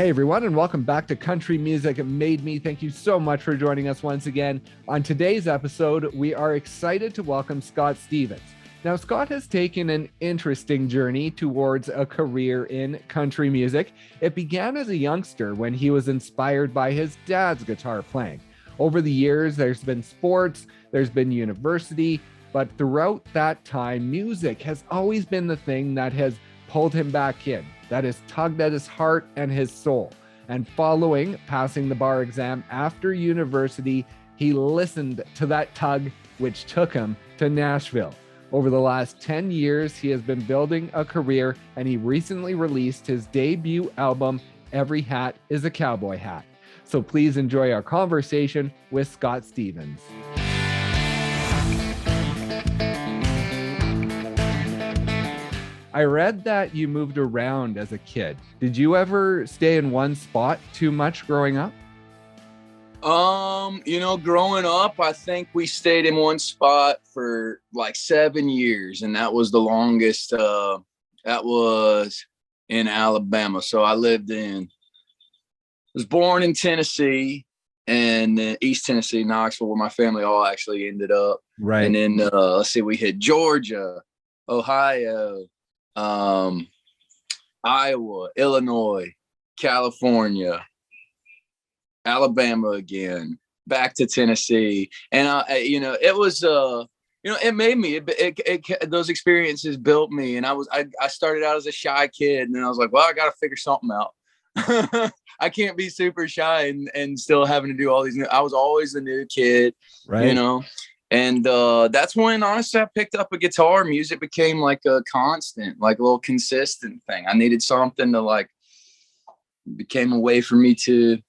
Hey everyone, and welcome back to Country Music Made Me. Thank you so much for joining us once again. On today's episode, we are excited to welcome Scott Stevens. Now, Scott has taken an interesting journey towards a career in country music. It began as a youngster when he was inspired by his dad's guitar playing. Over the years, there's been sports, there's been university, but throughout that time, music has always been the thing that has pulled him back in, that has tugged at his heart and his soul. And following passing the bar exam after university, he listened to that tug, which took him to Nashville. Over the last 10 years, he has been building a career, and he recently released his debut album, Every Hat is a Cowboy Hat. So please enjoy our conversation with Scott Stevens. I read that you moved around as a kid. Did you ever stay in one spot too much growing up? Growing up, I think we stayed in one spot for like 7 years, and that was the longest. That was in Alabama. So I was born in Tennessee and East Tennessee, Knoxville, where my family all actually ended up. Right. And then, we hit Georgia, Ohio, Iowa, Illinois, California, Alabama again, back to Tennessee. And it was it made me, those experiences built me. And I started out as a shy kid, and then I was like, well, I got to figure something out. I can't be super shy and still having to do all these I was always the new kid, right. And that's when, honestly, I picked up a guitar. Music became like a constant, like a little consistent thing. I needed something to became a way for me to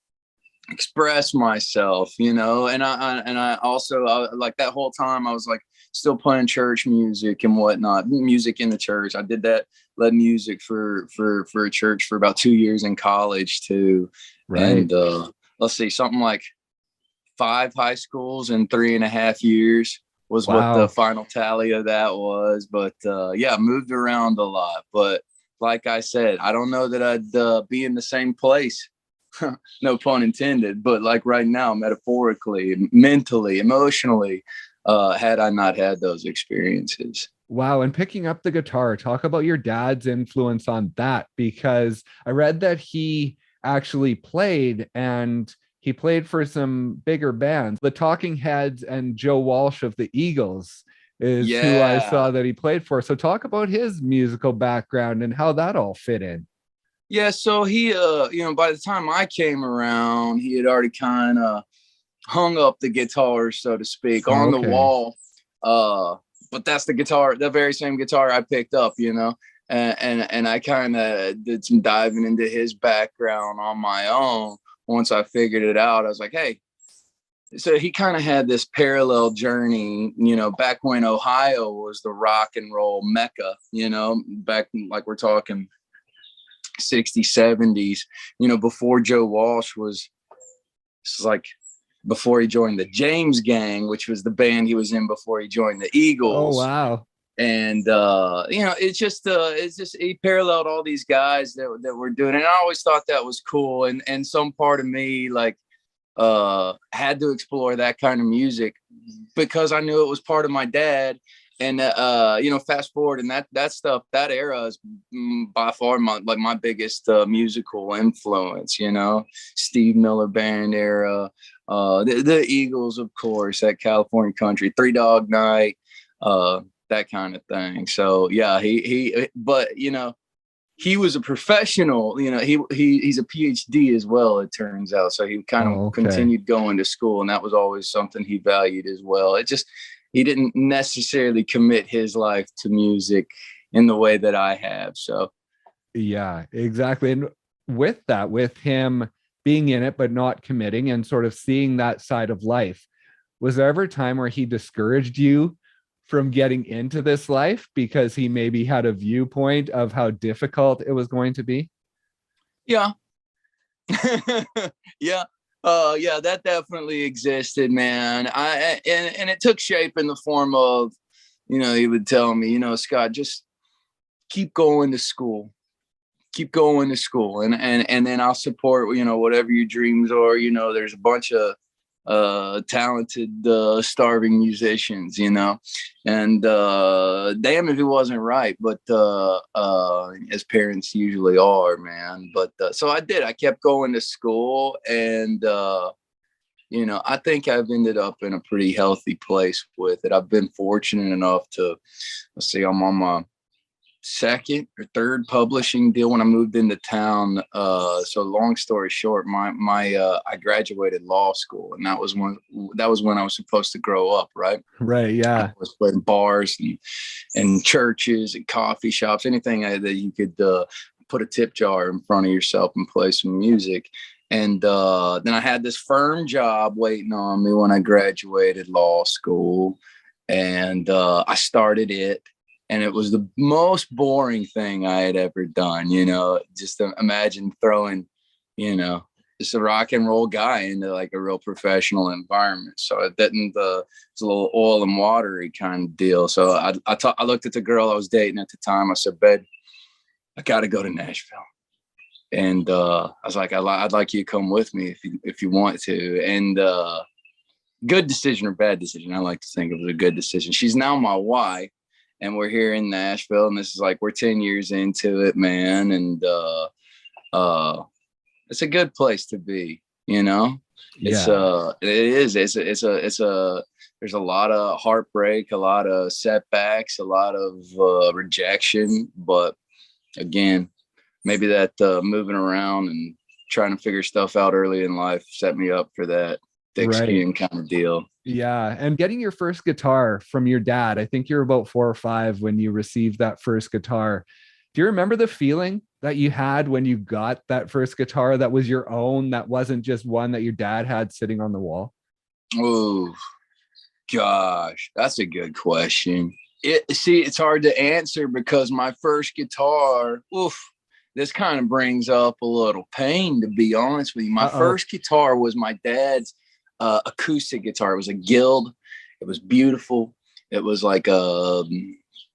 express myself, and I also like that whole time I was like still playing church music and whatnot, music in the church. I did that, led music for a church for about 2 years in college too. Right. And something like 5 high schools in 3.5 years was Wow. what the final tally of that was. But I moved around a lot. But like I said, I don't know that I'd be in the same place, no pun intended, but like right now, metaphorically, mentally, emotionally, had I not had those experiences. Wow. And picking up the guitar, talk about your dad's influence on that, because I read that he actually played, and he played for some bigger bands. The Talking Heads and Joe Walsh of the Eagles is who I saw that he played for. So talk about his musical background and how that all fit in. Yeah, so he, by the time I came around, he had already kind of hung up the guitar, so to speak, on the wall. But that's the guitar, the very same guitar I picked up, and I kind of did some diving into his background on my own. Once I figured it out, I was like, hey, so he kind of had this parallel journey, back when Ohio was the rock and roll mecca, back like we're talking 60s, 70s, before Joe Walsh before he joined the James Gang, which was the band he was in before he joined the Eagles. Oh, wow. And, it's just he paralleled all these guys that were doing it. And I always thought that was cool. And some part of me had to explore that kind of music because I knew it was part of my dad. And, fast forward, and that stuff, that era is by far my biggest musical influence, Steve Miller Band era, the Eagles, of course, that California country, Three Dog Night, that kind of thing. So, yeah, he was a professional, he's a PhD as well, it turns out. So he kind of continued going to school, and that was always something he valued as well. He didn't necessarily commit his life to music in the way that I have. So, yeah, exactly. And with him being in it, but not committing and sort of seeing that side of life, was there ever a time where he discouraged you from getting into this life because he maybe had a viewpoint of how difficult it was going to be? Yeah. Yeah. That definitely existed, man. And it took shape in the form of, he would tell me, Scott, just keep going to school. keep going to school, and then I'll support, you know, whatever your dreams are. You know, there's a bunch of talented starving musicians, you know, and damn if it wasn't right, but as parents usually are, man. But so I kept going to school, and you know, I think I've ended up in a pretty healthy place with it. I've been fortunate enough to, let's see, I'm on my second or third publishing deal when I moved into town. So long story short, I graduated law school, and that was when I was supposed to grow up, right? Right. Yeah. I was playing bars and churches and coffee shops, anything that you could put a tip jar in front of yourself and play some music. And then I had this firm job waiting on me when I graduated law school, and I started it. And it was the most boring thing I had ever done, you know. Just imagine throwing, you know, just a rock and roll guy into like a real professional environment. So it didn't, it's a little oil and watery kind of deal. So I looked at the girl I was dating at the time. I said, "Babe, I got to go to Nashville." And I was like, I'd like you to come with me if you want to. And good decision or bad decision. I like to think it was a good decision. She's now my wife. And we're here in Nashville, and this is like, we're 10 years into it, man. And it's a good place to be, you know. It's there's a lot of heartbreak, a lot of setbacks, a lot of rejection. But again, maybe that moving around and trying to figure stuff out early in life set me up for that thick skin kind of deal. Yeah. And getting your first guitar from your dad, I think you're about 4 or 5 when you received that first guitar. Do you remember the feeling that you had when you got that first guitar that was your own, that wasn't just one that your dad had sitting on the wall? Oh, gosh, that's a good question. It's hard to answer because my first guitar, this kind of brings up a little pain, to be honest with you. My first guitar was my dad's acoustic guitar. It was a Guild. It was beautiful. It was like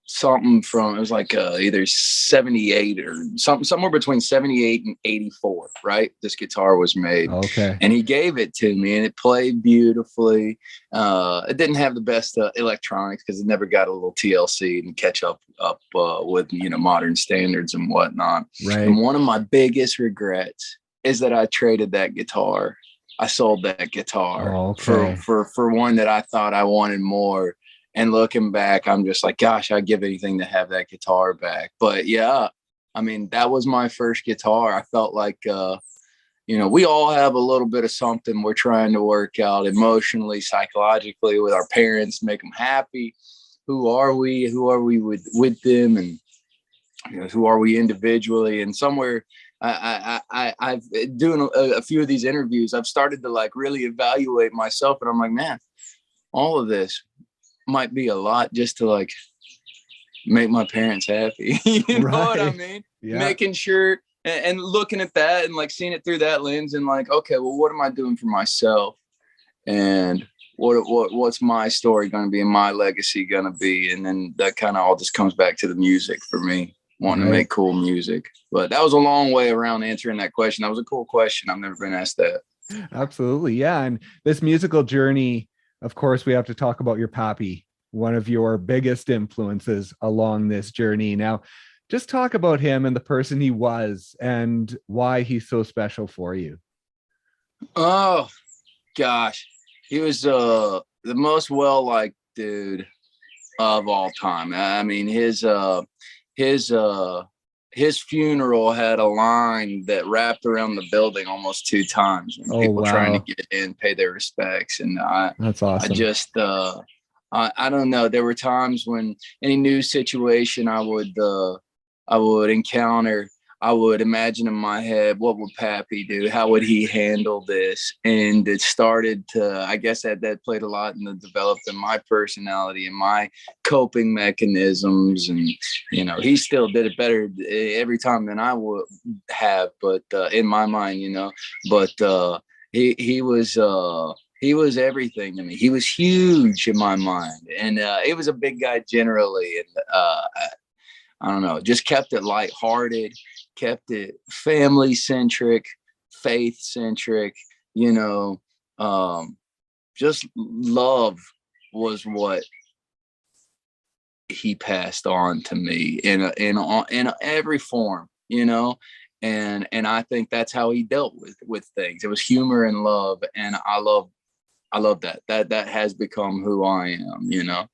something from, it was like either 78 or somewhere between 78 and 84, right? This guitar was made. Okay. And he gave it to me, and it played beautifully. It didn't have the best electronics because it never got a little TLC and catch up with, you know, modern standards and whatnot. Right. And one of my biggest regrets is that I traded that guitar. I sold that guitar for one that I thought I wanted more. And looking back, I'm just like, gosh, I'd give anything to have that guitar back. But yeah, I mean, that was my first guitar. I felt like, you know, we all have a little bit of something we're trying to work out emotionally, psychologically with our parents, make them happy. Who are we? Who are we with them? And, you know, who are we individually? And somewhere, I've doing a few of these interviews, I've started to like really evaluate myself, and I'm like, man, all of this might be a lot just to like make my parents happy. You know what I mean? Yeah. Making sure and looking at that and like seeing it through that lens and like, okay, well, what am I doing for myself? And what's my story going to be and my legacy going to be? And then that kind of all just comes back to the music for me. Wanting to make cool music. But that was a long way around answering that question. That was a cool question. I've never been asked that. Absolutely. Yeah. And this musical journey, of course, we have to talk about your Pappy, one of your biggest influences along this journey. Now, just talk about him and the person he was and why he's so special for you. Oh, gosh. He was the most well-liked dude of all time. I mean, his funeral had a line that wrapped around the building almost 2 times. People trying to get in, pay their respects. And that's awesome. I just, I don't know. There were times when any new situation I would encounter, I would imagine in my head, what would Pappy do? How would he handle this? And it started to, I guess that played a lot in the development of my personality and my coping mechanisms. And, you know, he still did it better every time than I would have, but in my mind, you know, but he was everything to me. He was huge in my mind. And he was a big guy generally. And I don't know, just kept it lighthearted, kept it family centric, faith centric, you know, just love was what he passed on to me in every form, you know. And I think that's how he dealt with things. It was humor and love, and I love that has become who I am, you know.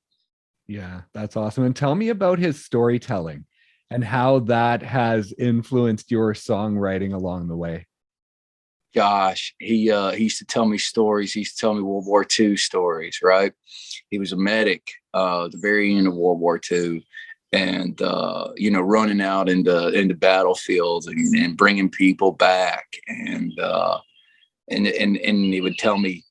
Yeah, that's awesome. And tell me about his storytelling and how that has influenced your songwriting along the way. Gosh, he used to tell me stories. He used to tell me World War II stories, right? He was a medic at the very end of World War II, and you know, running out into battlefields and bringing people back, and he would tell me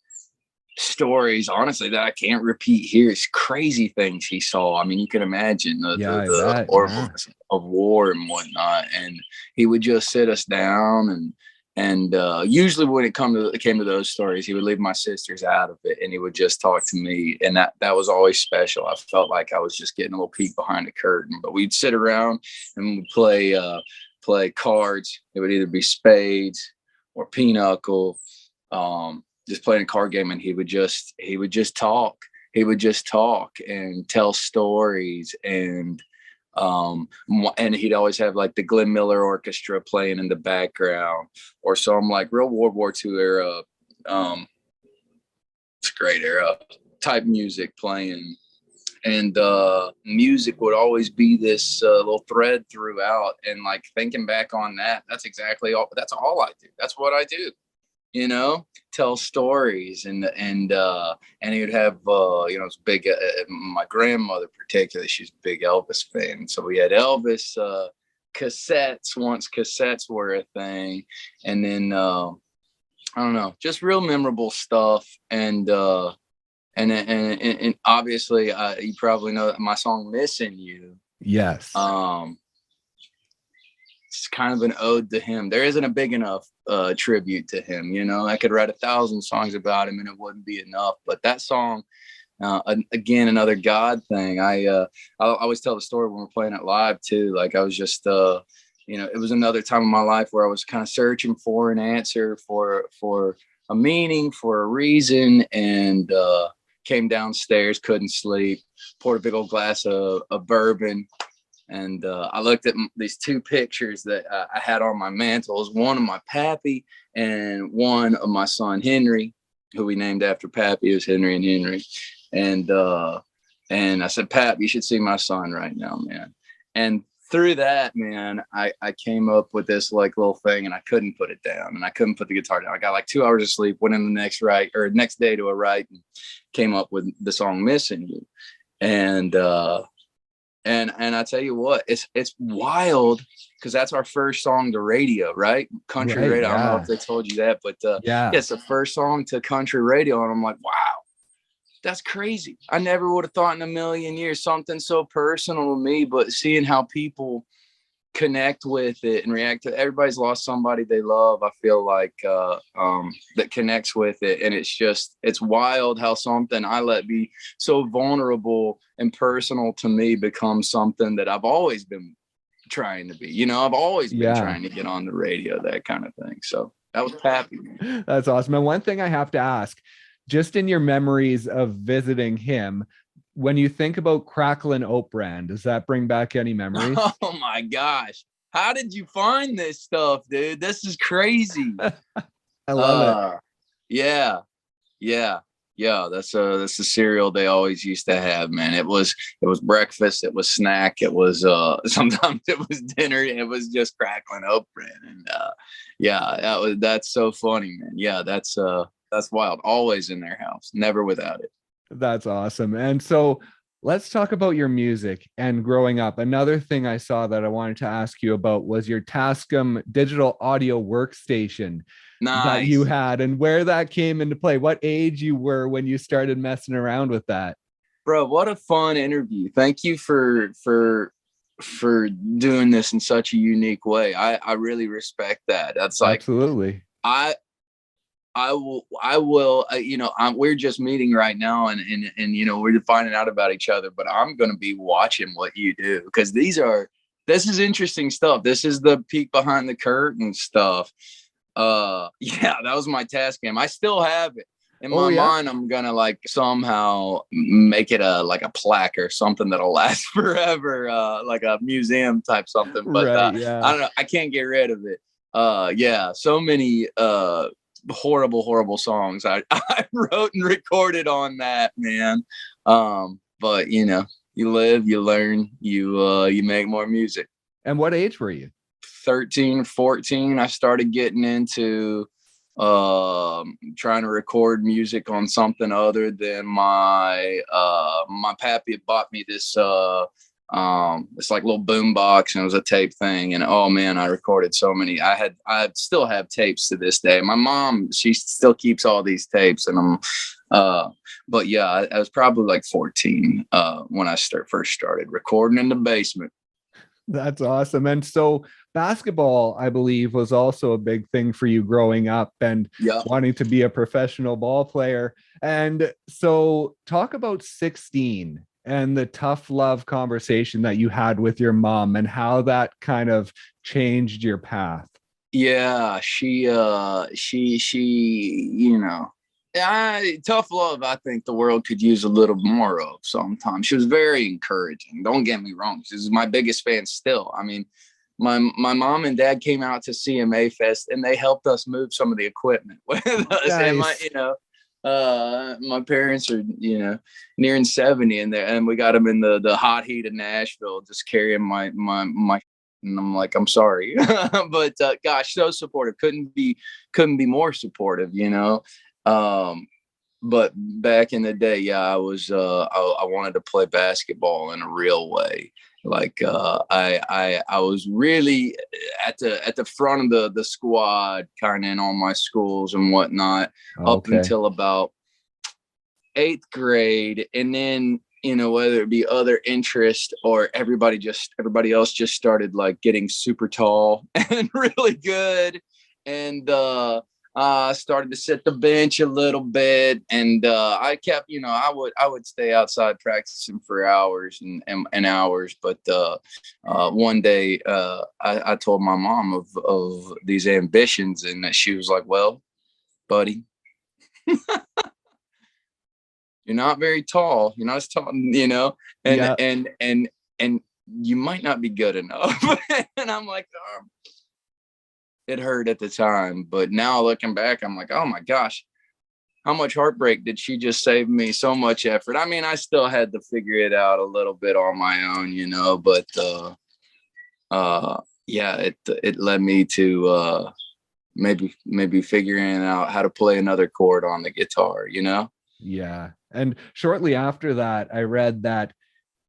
stories, honestly, that I can't repeat here. It's crazy things he saw. I mean, you can imagine the horrors of war and whatnot. And he would just sit us down, and usually when it came to those stories, he would leave my sisters out of it, and he would just talk to me, and that was always special. I felt like I was just getting a little peek behind the curtain. But we'd sit around and we'd play cards. It would either be spades or pinochle. Just playing a card game, and he would just talk. He would just talk and tell stories, and he'd always have like the Glenn Miller Orchestra playing in the background, or some like real World War II era, it's a great era type music playing. And music would always be this little thread throughout. And like thinking back on that, that's all I do. That's what I do. You know, tell stories, and he would have you know, it's big. My grandmother particularly, she's a big Elvis fan, so we had Elvis cassettes once cassettes were a thing, and then I don't know, just real memorable stuff, and obviously you probably know my song "Missing You." Yes. It's kind of an ode to him. There isn't a big enough tribute to him. You know, I could write 1,000 songs about him and it wouldn't be enough. But that song, again, another God thing. I always tell the story when we're playing it live too. Like I was just, you know, it was another time in my life where I was kind of searching for an answer, for a meaning, for a reason, and came downstairs, couldn't sleep, poured a big old glass of bourbon. And I looked at these two pictures that I had on my mantle. It was one of my Pappy and one of my son, Henry, who we named after Pappy. It was Henry and Henry. And I said, Pap, you should see my son right now, man. And through that, man, I came up with this like little thing, and I couldn't put it down, and I couldn't put the guitar down. I got like 2 hours of sleep, went in the next day to a write, and came up with the song "Missing You." And I tell you what, it's wild, because that's our first song to radio, right? Country radio. Yeah. I don't know if they told you that, but yeah, it's the first song to country radio. And I'm like, wow, that's crazy. I never would have thought in a million years something so personal to me, but seeing how people connect with it and react to it. Everybody's lost somebody they love, I feel like, that connects with it. And it's wild how something I let be so vulnerable and personal to me becomes something that I've always been trying to be. You know, I've always been trying to get on the radio, that kind of thing. So that was Pappy. That's awesome. And one thing I have to ask, just in your memories of visiting him, when you think about crackling oat bran, does that bring back any memories? Oh my gosh. How did you find this stuff, dude? This is crazy. I love it. Yeah. That's the cereal they always used to have, man. It was breakfast, it was snack, it was sometimes it was dinner, it was just crackling oat bran. And that's so funny, man. Yeah, that's wild. Always in their house, never without it. That's awesome. And so let's talk about your music and growing up. Another thing I saw that I wanted to ask you about was your Tascam Digital Audio Workstation that you had, and where that came into play, what age you were when you started messing around with that. Bro, what a fun interview. Thank you for doing this in such a unique way. I really respect that. That's like, absolutely. I will, you know, we're just meeting right now, and, you know, we're finding out about each other, but I'm going to be watching what you do, because these are this is interesting stuff. This is the peek behind the curtain stuff. Yeah, that was my Tascam. I still have it. In my mind, I'm gonna like somehow make it like a plaque or something that'll last forever, like a museum type something. But Right, I don't know. I can't get rid of it. Yeah, so many horrible songs I wrote and recorded on that, man. But you know, you live, you learn, you make more music. And what age were you? 13, 14. I started getting into trying to record music on something other than my pappy had bought me this it's like little boom box, and it was a tape thing, and oh man, I recorded so many. I still have tapes to this day. My mom, she still keeps all these tapes, and but yeah, I was probably like 14 when I first started recording in the basement. That's awesome. And so basketball, I believe, was also a big thing for you growing up and wanting to be a professional ball player. And so talk about 16 and the tough love conversation that you had with your mom and how that kind of changed your path. Yeah, she, you know, tough love, I think the world could use a little more of sometimes. She was very encouraging. Don't get me wrong. She's my biggest fan still. I mean, my mom and dad came out to CMA Fest, and they helped us move some of the equipment with us. Nice. And my parents are, nearing 70, and we got them in the hot heat of Nashville, just carrying my and I'm like, I'm sorry. But gosh, so supportive. Couldn't be more supportive, but back in the day, yeah, I was I wanted to play basketball in a real way. Like I was really at the front of the squad, kind of in all my schools and whatnot, up until about 8th grade. And then, whether it be other interest or everybody else just started like getting super tall and really good. And started to sit the bench a little bit, and I kept, I would stay outside practicing for hours and hours. But one day I told my mom of these ambitions, and she was like, "Well, buddy, you're not very tall. You're not as tall, and you might not be good enough." And I'm like, oh. It hurt at the time, but now looking back, I'm like, oh my gosh, how much heartbreak did she just save me? So much effort. I mean, I still had to figure it out a little bit on my own, but yeah, it led me to maybe figuring out how to play another chord on the guitar, Yeah. And shortly after that, I read that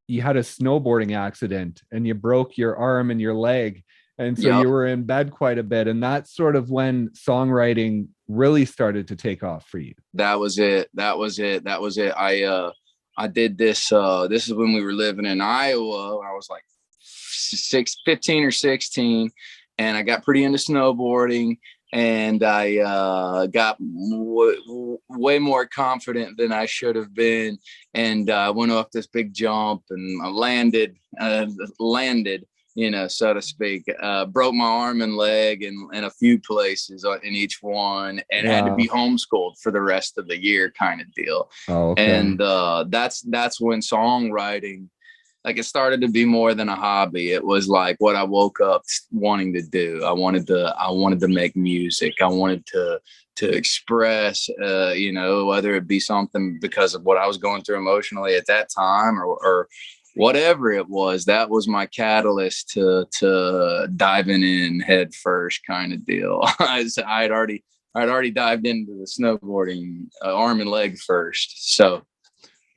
you had a snowboarding accident and you broke your arm and your leg. And so you were in bed quite a bit. And that's sort of when songwriting really started to take off for you. That was it. I did this. This is when we were living in Iowa. I was like 15 or 16, and I got pretty into snowboarding. And I got way more confident than I should have been. And I went off this big jump, and I landed, so to speak. Broke my arm and leg in a few places in each one, and had to be homeschooled for the rest of the year, kind of deal. And that's when songwriting, like, it started to be more than a hobby. It was like what I woke up wanting to do. I wanted to make music. I wanted to express, whether it be something because of what I was going through emotionally at that time, or whatever it was. That was my catalyst to diving in head first, kind of deal. I'd already dived into the snowboarding arm and leg first, so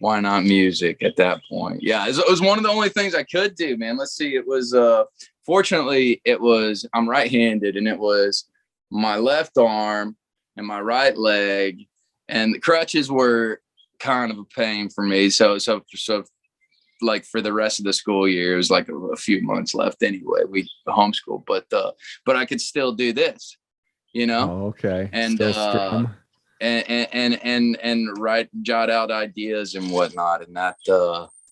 why not music at that point? Yeah, it was one of the only things I could do, man. Let's see, it was fortunately I'm right-handed, and it was my left arm and my right leg, and the crutches were kind of a pain for me. So like for the rest of the school year, it was like a few months left anyway. We homeschooled, but I could still do this, and still strum. And jot out ideas and whatnot. And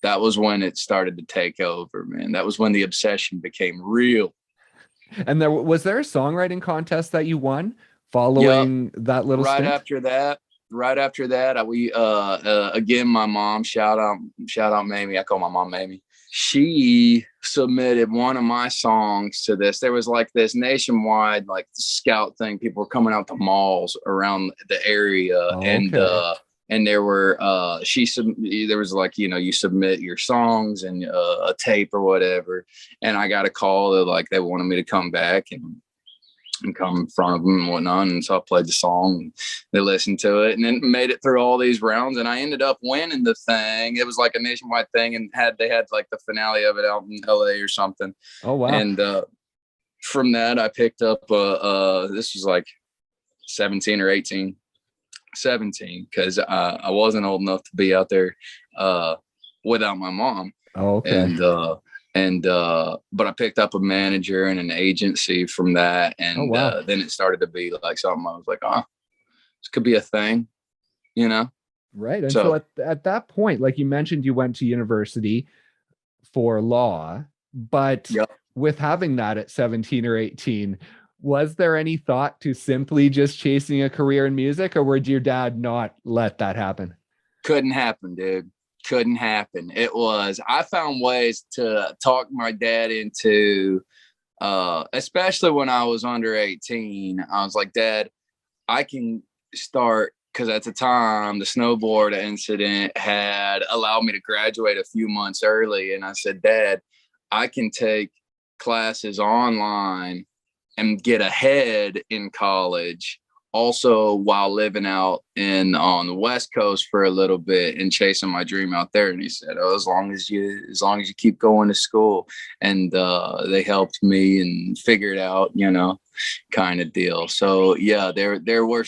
that was when it started to take over, man. That was when the obsession became real. And was there a songwriting contest that you won Yep. following that little Right stint? after that, we again, my mom, shout out Mamie. I call my mom Mamie. She submitted one of my songs to this. There was like this nationwide like scout thing. People were coming out to malls around the area, Okay. and there were there was like, you know, you submit your songs and a tape or whatever, and I got a call that like they wanted me to come back and come in front of them and whatnot. And so I played the song, and they listened to it, and then made it through all these rounds, and I ended up winning the thing. It was like a nationwide thing, and they had like the finale of it out in LA or something. Oh, wow. And from that I picked up this was like 17 or 18, 17, because I wasn't old enough to be out there without my mom. Oh, okay. But I picked up a manager and an agency from that, and Oh, wow. then it started to be like something. I was like, oh, this could be a thing, you know. Right. And so at that point, like you mentioned, you went to university for law, but Yep. with having that at 17 or 18, was there any thought to simply just chasing a career in music, or would your dad not let that happen? Couldn't happen, dude. Couldn't happen. I found ways to talk my dad into, especially when I was under 18. I was like, Dad, I can start, because at the time the snowboard incident had allowed me to graduate a few months early. And I said, Dad, I can take classes online and get ahead in college, also while living out on the West Coast for a little bit and chasing my dream out there. And he said, oh, as long as you keep going to school. And they helped me and figure it out, you know, kind of deal. So yeah, there were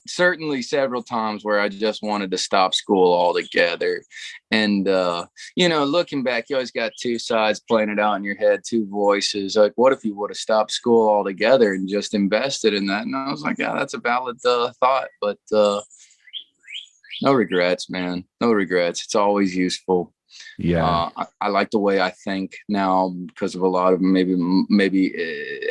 certainly several times where I just wanted to stop school altogether. And you know, looking back, you always got two sides playing it out in your head, two voices. Like, what if you would have stopped school altogether and just invested in that? And I was like, yeah, that's a valid thought, but no regrets, man. No regrets. It's always useful. Yeah. I like the way I think now because of a lot of maybe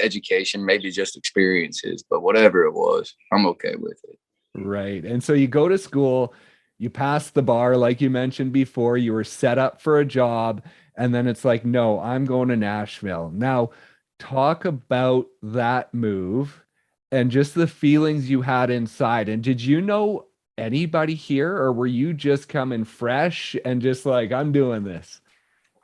education, maybe just experiences, but whatever it was, I'm okay with it. Right. And so you go to school, you pass the bar, like you mentioned before, you were set up for a job, and then it's like, no, I'm going to Nashville. Now, talk about that move and just the feelings you had inside. And did you know anybody here, or were you just coming fresh and just like, I'm doing this?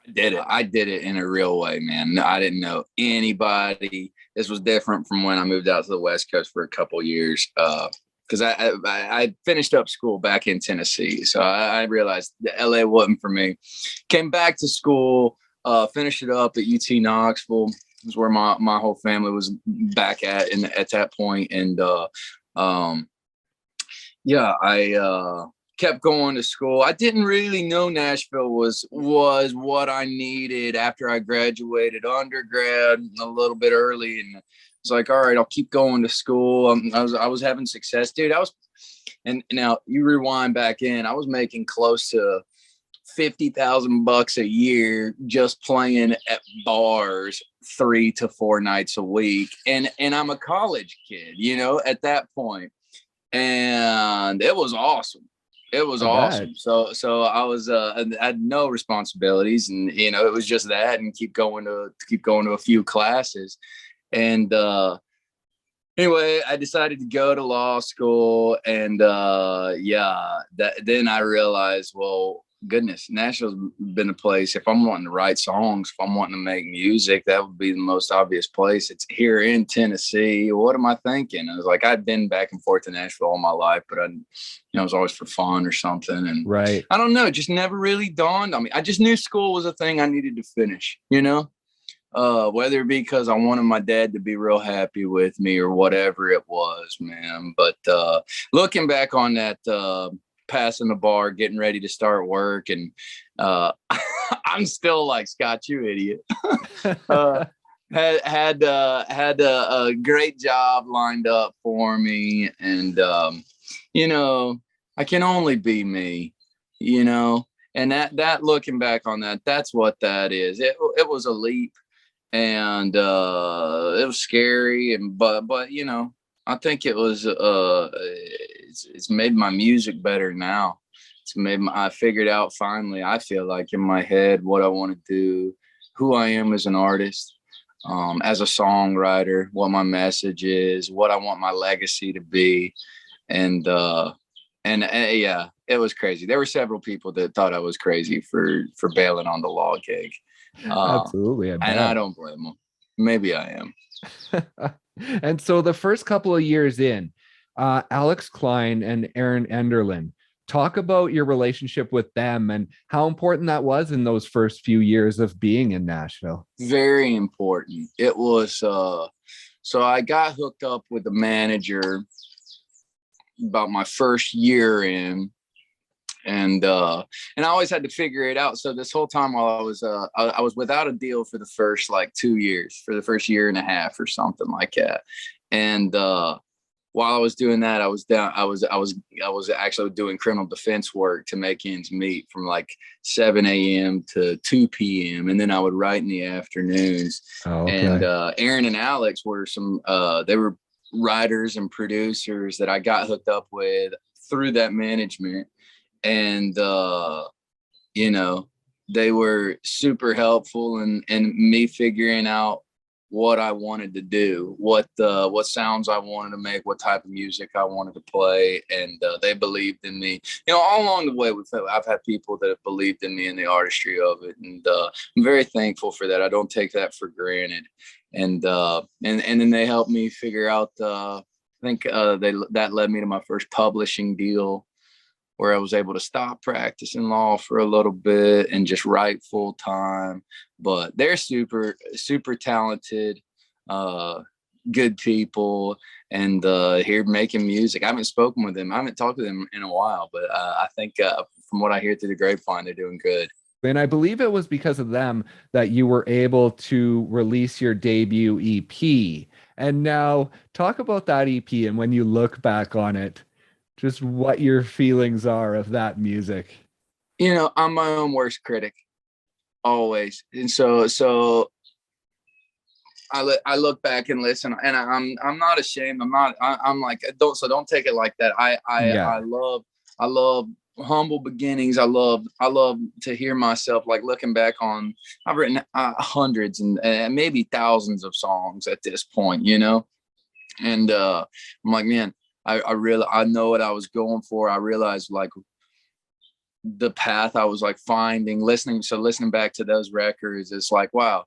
I did it in a real way, man. I didn't know anybody. This was different from when I moved out to the West Coast for a couple years. Because I finished up school back in Tennessee. So I realized that LA wasn't for me. Came back to school, finished it up at UT Knoxville. Is where my whole family was back at that point. And yeah, I kept going to school. I didn't really know Nashville was what I needed after I graduated undergrad a little bit early, and it's like, all right, I'll keep going to school. I was having success, dude. And now you rewind back in, I was making close to $50,000 a year just playing at bars 3 to 4 nights a week, and I'm a college kid, you know, at that point, and it was awesome. It was I bet. awesome. So I was I had no responsibilities, and you know, it was just that, and keep going to a few classes. And anyway, I decided to go to law school, and then I realized, well, goodness, Nashville's been a place. If I'm wanting to write songs, if I'm wanting to make music, that would be the most obvious place. It's here in Tennessee. What am I thinking? I was like, I'd been back and forth to Nashville all my life, but it was always for fun or something. And Right. I don't know, it just never really dawned on me. I just knew school was a thing I needed to finish, you know? Whether it be because I wanted my dad to be real happy with me or whatever it was, man. But looking back on that, passing the bar, getting ready to start work, and I'm still like, Scott, you idiot. Had a great job lined up for me, and you know, I can only be me, you know. And that looking back on that, that's what that is. It was a leap, and it was scary, and but you know, I think it was it's made my music better now. I figured out finally, I feel like, in my head, what I want to do, who I am as an artist, as a songwriter, what my message is, what I want my legacy to be. And yeah, it was crazy. There were several people that thought I was crazy for bailing on the law gig. Absolutely. And I don't blame them. Maybe I am. And so the first couple of years in, Alex Klein and Aaron Enderlin, talk about your relationship with them and how important that was in those first few years of being in Nashville. Very important. It was, so I got hooked up with the manager about my first year in, and I always had to figure it out. So this whole time while I was without a deal for the first like 2 years, for the first year and a half or something like that. And while I was doing that, I was actually doing criminal defense work to make ends meet from like 7 a.m. to 2 p.m. And then I would write in the afternoons. Oh, okay. And Aaron and Alex were they were writers and producers that I got hooked up with through that management. And, you know, they were super helpful in me figuring out what I wanted to do, what sounds I wanted to make, what type of music I wanted to play. And they believed in me, you know, all along the way. I've had people that have believed in me and the artistry of it. And I'm very thankful for that. I don't take that for granted. And then they helped me figure out, I think that led me to my first publishing deal, where I was able to stop practicing law for a little bit and just write full time. But they're super, super talented, good people, and here making music. I haven't spoken with them. I haven't talked to them in a while, but I think from what I hear through the grapevine, they're doing good. And I believe it was because of them that you were able to release your debut EP. And now talk about that EP, and when you look back on it, just what your feelings are of that music. You know, I'm my own worst critic, always. And so I look back and listen, and I'm not ashamed. I'm like, don't take it like that. I love humble beginnings. I love to hear myself, like, looking back on, I've written hundreds and maybe thousands of songs at this point, you know? And I'm like, man, I know what I was going for. I realized, like, the path I was like finding, listening back to those records, it's like, wow,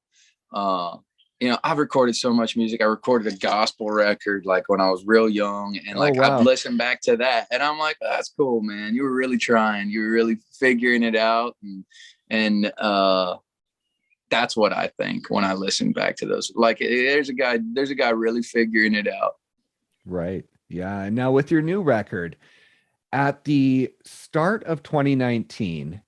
you know, I've recorded so much music. I recorded a gospel record like when I was real young, and like, wow, I've listened back to that, and I'm like, oh, that's cool, man. You were really trying. You were really figuring it out, and that's what I think when I listen back to those. Like, there's a guy really figuring it out. Right. Yeah. And now with your new record, at the start of 2019,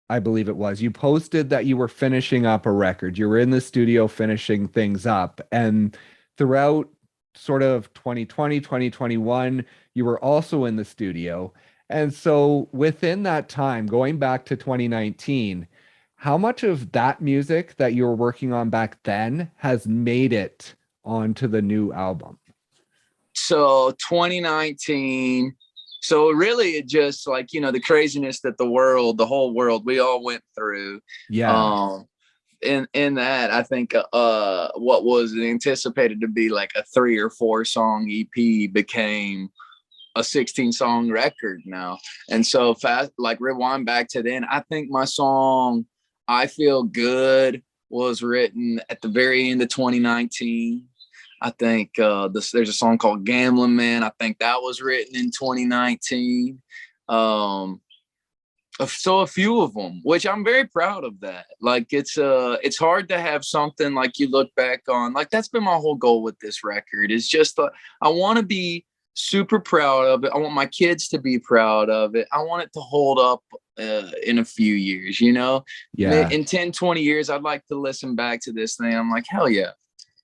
I believe it was, you posted that you were finishing up a record. You were in the studio finishing things up. And throughout sort of 2020, 2021, you were also in the studio. And so within that time, going back to 2019, how much of that music that you were working on back then has made it onto the new album? So 2019, so really it just, like, you know, the craziness that the whole world, we all went through. Yeah. In that, I think what was anticipated to be like a 3 or 4 song EP became a 16 song record now. And so fast, like, rewind back to then, I think my song I Feel Good was written at the very end of 2019. I think there's a song called Gambling Man. I think that was written in 2019. So a few of them, which I'm very proud of that. Like, it's hard to have something like you look back on. Like, that's been my whole goal with this record. It's just I want to be super proud of it. I want my kids to be proud of it. I want it to hold up in a few years, you know? Yeah. In 10, 20 years, I'd like to listen back to this thing. I'm like, hell yeah.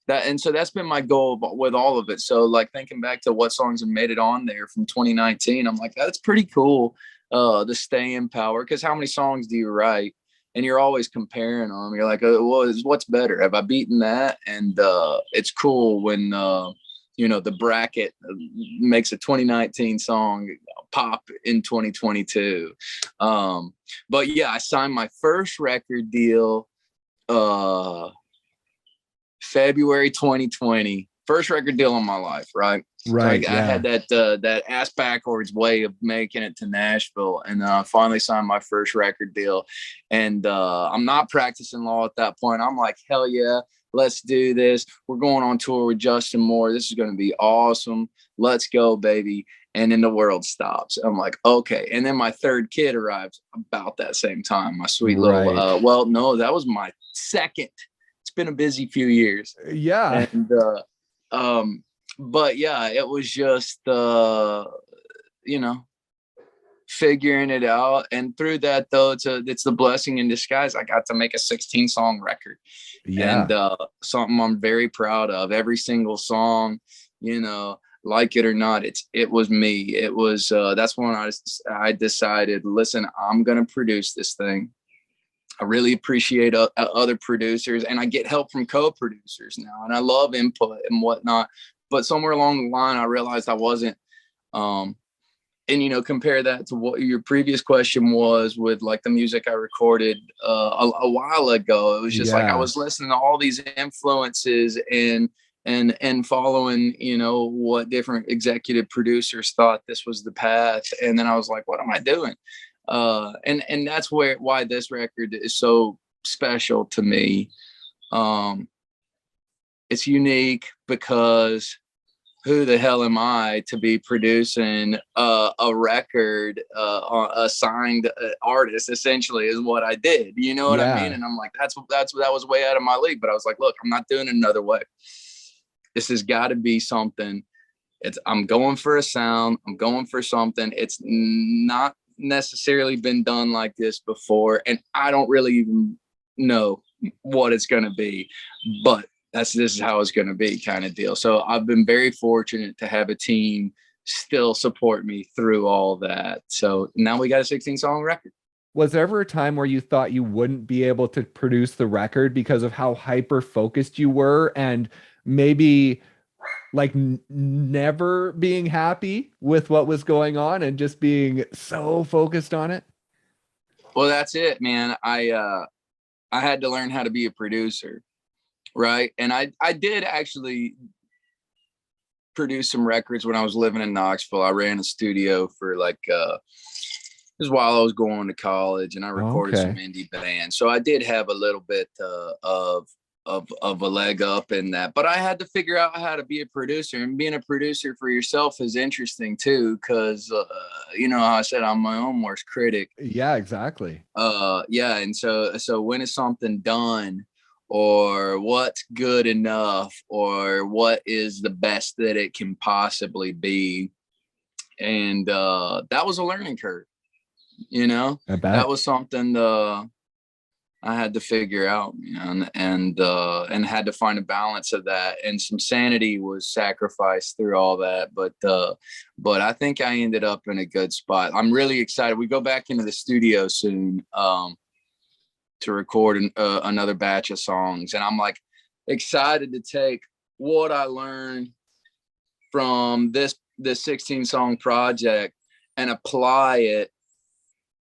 And so that's been my goal with all of it. So, like, thinking back to what songs have made it on there from 2019, I'm like, that's pretty cool. the staying power. Because how many songs do you write? And you're always comparing them. You're like, well, what's better? Have I beaten that? And it's cool when the bracket makes a 2019 song pop in 2022. But yeah, I signed my first record deal February 2020. First record deal in my life, right? Right. So I had that ass backwards way of making it to Nashville, and I finally signed my first record deal. And I'm not practicing law at that point. I'm like, hell yeah, let's do this. We're going on tour with Justin Moore. This is going to be awesome. Let's go, baby. And then the world stops. I'm like, okay. And then my third kid arrives about that same time. My sweet little, well, no, that was my second. It's been a busy few years. Yeah. And, but yeah, it was just, figuring it out. And through that, though, it's the blessing in disguise. I got to make a 16-song record. Yeah. And something I'm very proud of. Every single song, like it or not, it was me. It was that's when I decided, listen, I'm gonna produce this thing. I really appreciate other producers, and I get help from co-producers now, and I love input and whatnot. But somewhere along the line, I realized I wasn't. And compare that to what your previous question was with like the music I recorded a while ago. It was just like I was listening to all these influences and following, what different executive producers thought this was the path. And then I was like, what am I doing? And that's why this record is so special to me. It's unique because who the hell am I to be producing a record on a signed artist? Essentially, is what I did. You know what I mean? And I'm like, that was way out of my league. But I was like, look, I'm not doing it another way. This has got to be something. I'm going for a sound. I'm going for something. It's not necessarily been done like this before, and I don't really even know what it's going to be, but this is how it's going to be, kind of deal. So I've been very fortunate to have a team still support me through all that. So now we got a 16-song record. Was there ever a time where you thought you wouldn't be able to produce the record because of how hyper focused you were, and maybe like never being happy with what was going on and just being so focused on it? Well, that's it, man. I had to learn how to be a producer. Right. And I did actually produce some records when I was living in Knoxville. I ran a studio for this is while I was going to college, and I recorded some indie bands. So I did have a little bit of a leg up in that, but I had to figure out how to be a producer, and being a producer for yourself is interesting too. Cause how I said, I'm my own worst critic. Yeah, exactly. Yeah. And so when is something done, or what's good enough, or what is the best that it can possibly be? And that was a learning curve, I bet. that was something I had to figure out, and had to find a balance of that, and some sanity was sacrificed through all that. But I think I ended up in a good spot. I'm really excited. We go back into the studio soon to record another batch of songs, and I'm like excited to take what I learned from this 16-song project and apply it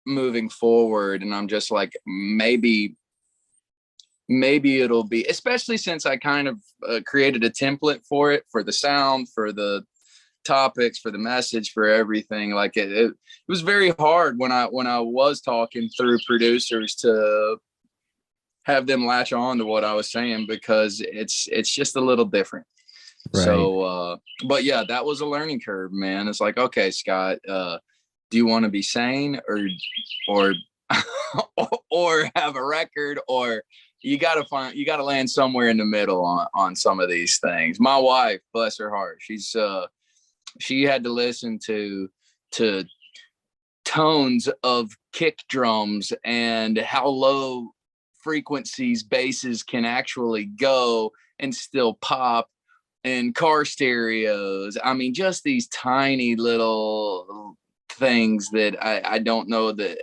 moving forward. And I'm just like, maybe it'll be, especially since I kind of created a template for it, for the sound, for the topics, for the message, for everything. Like it was very hard when I was talking through producers to have them latch on to what I was saying, because it's just a little different. Right. So but yeah, that was a learning curve, man. It's like, okay, Scott, do you want to be sane or or have a record, or you got to land somewhere in the middle on some of these things. My wife, bless her heart, she had to listen to tones of kick drums and how low frequencies basses can actually go and still pop, and car stereos. I mean, just these tiny little things that I don't know that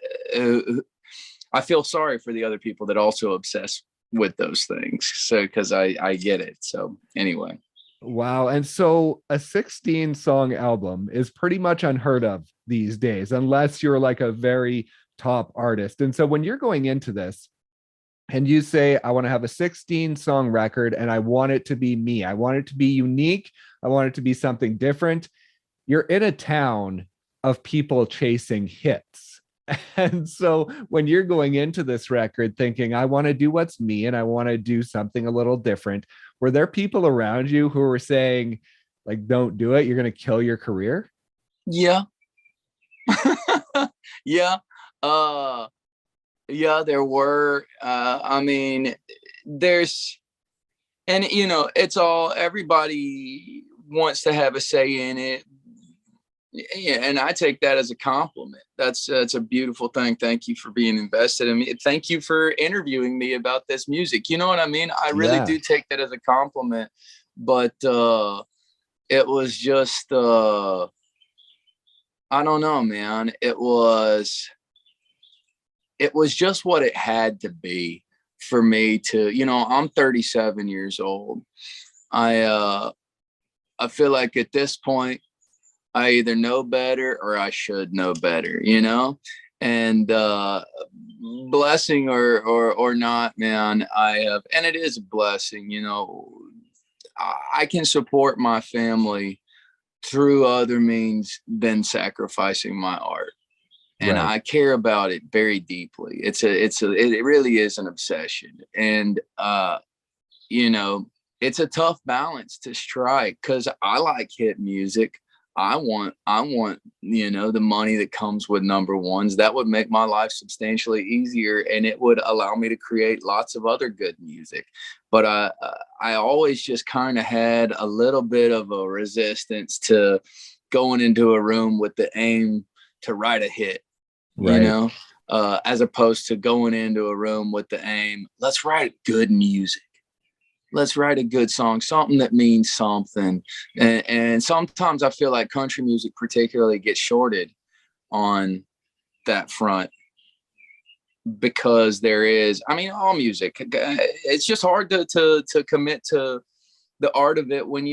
I feel sorry for the other people that also obsess with those things. So, cause I get it. So anyway. Wow. And so a 16 song album is pretty much unheard of these days, unless you're like a very top artist. And so when you're going into this and you say, I want to have a 16 song record and I want it to be me, I want it to be unique, I want it to be something different, you're in a town of people chasing hits. And so when you're going into this record thinking, I want to do what's me and I want to do something a little different, were there people around you who were saying, like, don't do it, you're going to kill your career? Yeah. Yeah. Yeah, there were. I mean, and you know, it's all, everybody wants to have a say in it. Yeah, and I take that as a compliment. That's a beautiful thing. Thank you for being invested in me. Thank you for interviewing me about this music. You know what I mean? I really do take that as a compliment. But it was just I don't know, man. It was just what it had to be for me to, you know, I'm 37 years old. I feel like at this point I either know better or I should know better, you know? And blessing or not, man, I have, and it is a blessing, you know. I can support my family through other means than sacrificing my art. And Right. I care about it very deeply. It really is an obsession. And you know, it's a tough balance to strike because I like hit music. I want, you know, the money that comes with number ones. That would make my life substantially easier, and it would allow me to create lots of other good music. But I always just kind of had a little bit of a resistance to going into a room with the aim to write a hit, you know, as opposed to going into a room with the aim, let's write good music. Let's write a good song, something that means something. And sometimes I feel like country music particularly gets shorted on that front because there is, I mean, all music, it's just hard to commit to the art of it when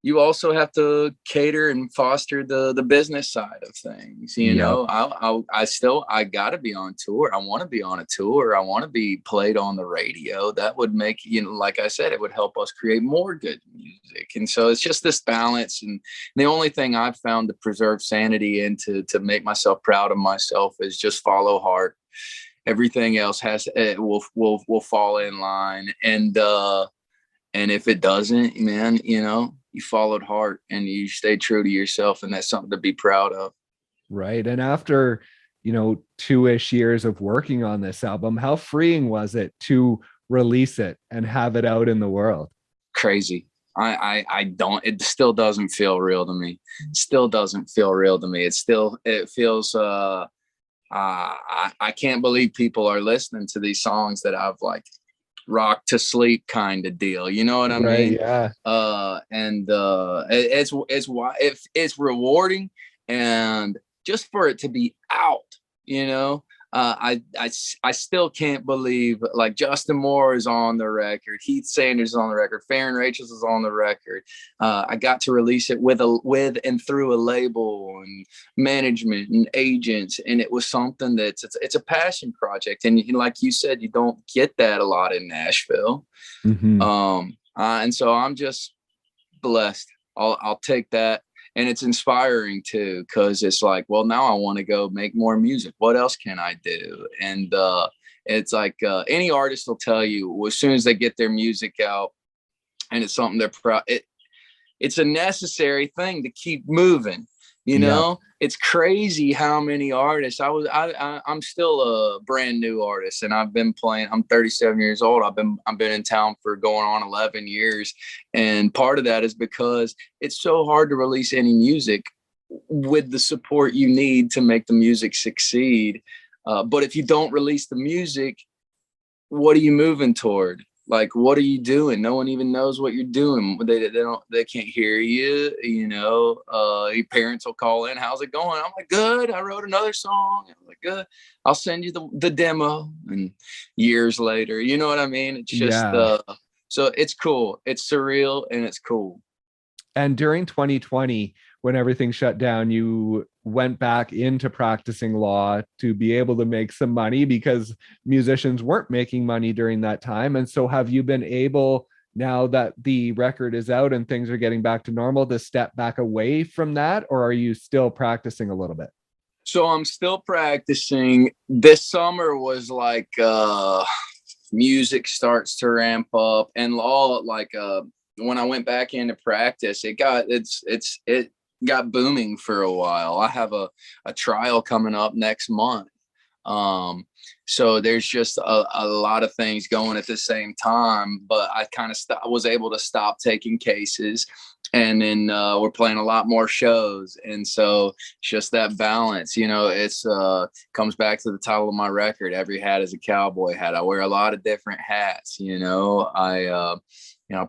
you also have to cater and foster the business side of things. You know, I gotta be on tour. I want to be on a tour. I want to be played on the radio. That would make, you know, like I said, it would help us create more good music. And so it's just this balance. And the only thing I've found to preserve sanity and to make myself proud of myself is just follow heart. Everything else will fall in line. And if it doesn't, man, you know, you followed heart and you stayed true to yourself, and that's something to be proud of. Right. And after, you know, 2-ish years of working on this album, how freeing was it to release it and have it out in the world? Crazy. I don't, it still doesn't feel real to me. It still doesn't feel real to me. It feels, I can't believe people are listening to these songs that I've like rock to sleep kind of deal, you know what I mean? Yeah. It's rewarding, and just for it to be out, you know, I still can't believe, like, Justin Moore is on the record, Heath Sanders is on the record, Farron Rachels is on the record. I got to release it with and through a label and management and agents, and it was something it's a passion project. And like you said, you don't get that a lot in Nashville. Mm-hmm. And so I'm just blessed. I'll take that. And it's inspiring too, because it's like, well, now I want to go make more music. What else can I do? And it's like any artist will tell you, as soon as they get their music out and it's something they're proud, it's a necessary thing to keep moving. You know, it's crazy how many artists I'm still a brand new artist, and I've been playing. I'm 37 years old. I've been in town for going on 11 years. And part of that is because it's so hard to release any music with the support you need to make the music succeed. But if you don't release the music, what are you moving toward? like, what are you doing? No one even knows what you're doing. They can't hear you, you know. Your parents will call in, how's it going? I'm like, good, I wrote another song. I'm like, good, I'll send you the demo. And years later, you know what I mean? It's just so it's cool, it's surreal, and it's cool. And during 2020, when everything shut down, you went back into practicing law to be able to make some money, because musicians weren't making money during that time. And so have you been able, now that the record is out and things are getting back to normal, to step back away from that? Or are you still practicing a little bit? So I'm still practicing. This summer was like music starts to ramp up, and all like when I went back into practice, it got booming for a while. I have a trial coming up next month. So there's just a lot of things going at the same time, but I kind of was able to stop taking cases, and then we're playing a lot more shows. And so it's just that balance, you know. It's comes back to the title of my record, Every Hat is a Cowboy Hat. I wear a lot of different hats, you know. I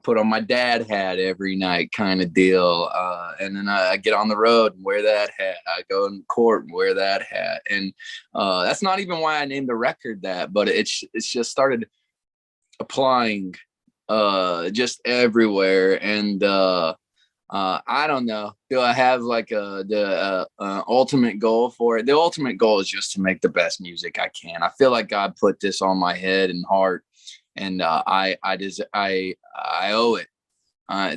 put on my dad hat every night, kind of deal. And then I get on the road and wear that hat. I go in court and wear that hat. And that's not even why I named the record that, but it's just started applying just everywhere. And I don't know, do I have like the ultimate goal for it? The ultimate goal is just to make the best music I can. I feel like God put this on my head and heart, and I owe it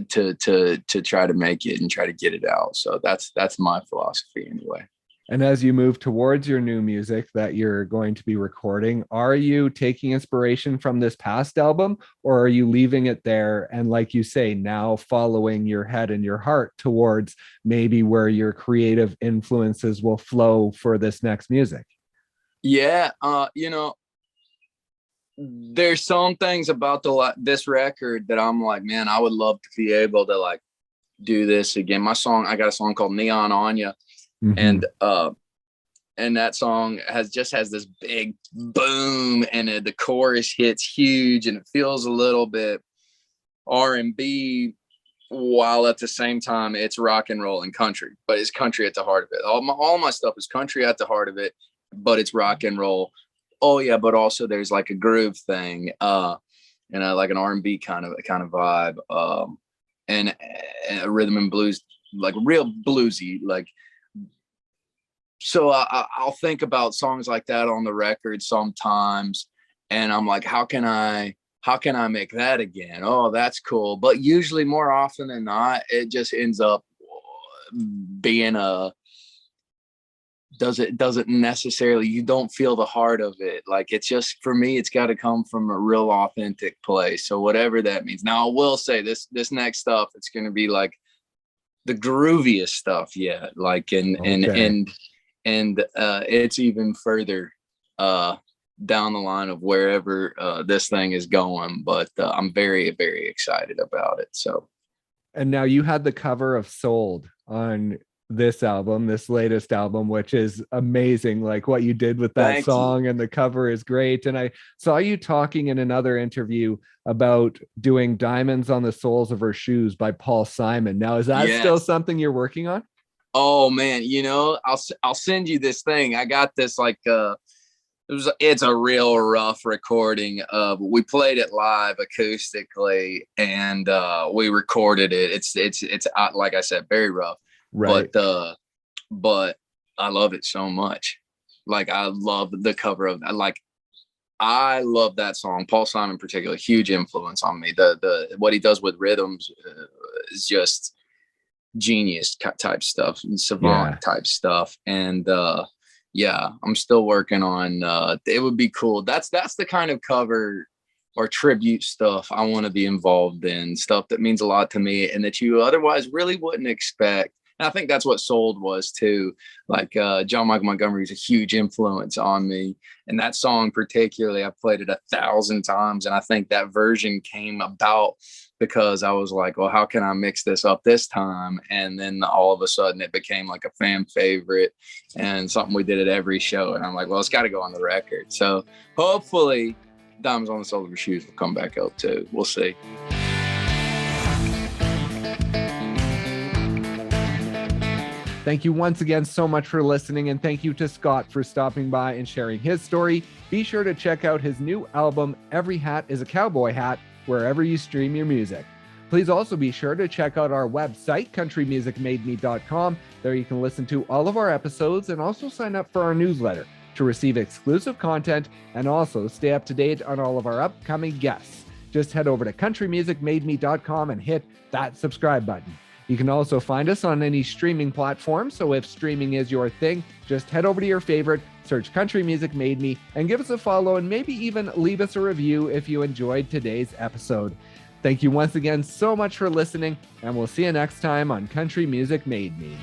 to try to make it and try to get it out. So that's my philosophy anyway. And as you move towards your new music that you're going to be recording, are you taking inspiration from this past album, or are you leaving it there and, like you say, now following your head and your heart towards maybe where your creative influences will flow for this next music? Yeah, you know, there's some things about this record that I'm like, man, I would love to be able to like do this again. I got a song called Neon Anya. Mm-hmm. And that song has this big boom, and the chorus hits huge, and it feels a little bit R&B, while at the same time it's rock and roll and country, but it's country at the heart of it. All my stuff is country at the heart of it, but it's rock and roll. Oh yeah, but also there's like a groove thing, and like an R&B kind of vibe, and a rhythm and blues, like real bluesy, like. So I'll think about songs like that on the record sometimes, and I'm like, how can I make that again? Oh, that's cool. But usually, more often than not, it just ends up being doesn't necessarily, you don't feel the heart of it. Like, it's just, for me, it's got to come from a real authentic place. So whatever that means. Now, I will say this next stuff, it's going to be like the grooviest stuff yet. Like, and it's even further down the line of wherever this thing is going, but I'm very, very excited about it. So, and now you had the cover of Sold on this album, this latest album, which is amazing. Like what you did with that song, and the cover is great. And I saw you talking in another interview about doing Diamonds on the Soles of Her Shoes by Paul Simon. Now, is that still something you're working on? Oh man, you know, I'll send you this thing. I got this like it's a real rough recording. We played it live acoustically, and we recorded it. It's like I said, very rough. Right. But I love it so much. Like, I love the cover of that. Like, I love that song. Paul Simon in particular, huge influence on me. The what he does with rhythms is just genius type stuff and savant type stuff. And I'm still working on it. Would be cool. That's the kind of cover or tribute stuff I want to be involved in, stuff that means a lot to me and that you otherwise really wouldn't expect. And I think that's what Sold was too. Like John Michael Montgomery is a huge influence on me, and that song particularly, I've played it 1,000 times, and I think that version came about because I was like, well, how can I mix this up this time? And then all of a sudden it became like a fan favorite and something we did at every show. And I'm like, well, it's got to go on the record. So hopefully Diamonds on the Soles of Her Shoes will come back up too. We'll see. Thank you once again so much for listening, and thank you to Scott for stopping by and sharing his story. Be sure to check out his new album, Every Hat is a Cowboy Hat, wherever you stream your music. Please also be sure to check out our website, countrymusicmademe.com. There you can listen to all of our episodes and also sign up for our newsletter to receive exclusive content and also stay up to date on all of our upcoming guests. Just head over to countrymusicmademe.com and hit that subscribe button. You can also find us on any streaming platform, so if streaming is your thing, just head over to your favorite, search Country Music Made Me, and give us a follow and maybe even leave us a review if you enjoyed today's episode. Thank you once again so much for listening, and we'll see you next time on Country Music Made Me.